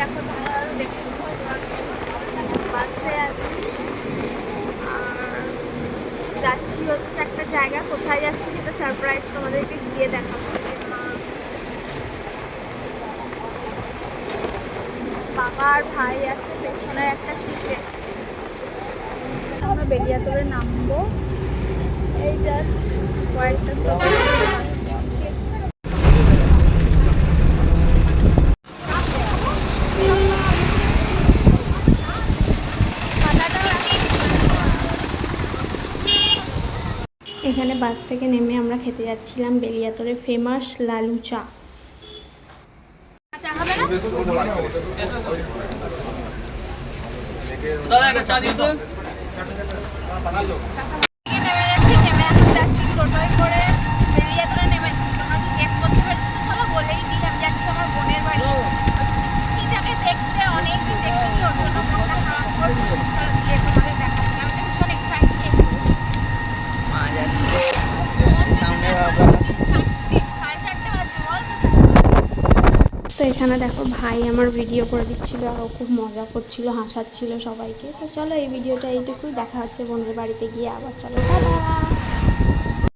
দেখো তোমরা দেখে বুঝতে পারছো, বাসে আছি আর যাচ্ছি হচ্ছে একটা জায়গা। কোথায় যাচ্ছি সেটা সারপ্রাইজ, তোমাদেরকে গিয়ে দেখাবো। বাবা আর ভাই আছে পেছনের একটা সিটে। আমরা বেলিয়াতোড়ে নামবো, এই জাস্ট কয়েকটা এখানে বাস থেকে নেমে আমরা খেতে যাচ্ছিলাম বেলিয়াতোড়ে ফেমাস লালু চা। চা হবে না? দাদা একটা চা দিন তো। নেমে এখন যাচ্ছি টোটোয় করে বেলিয়াতোড়ে নেমেছি। তোমরা কি গেস করতে পারছো? চলো বলেই দিই, আমি যাচ্ছি আমার বোনের বাড়ি। মিষ্টিটাকে দেখতে অনেকদিন দেখিনি, ওর জন্য মনটা খারাপ করছে। চলো গিয়ে তোমাদের দেখাচ্ছি, আমি তো ভীষণ এক্সাইটেড। মা যাচ্ছে সামনে বাবা। তো এখানে দেখো ভাই আমার ভিডিও করে দিচ্ছিল আর ও খুব মজা করছিল, হাসাচ্ছিল সবাইকে। তো চলো এই ভিডিওটা এইটুকুই, দেখা হচ্ছে বোনের বাড়িতে গিয়ে আবার। চলো টাটা।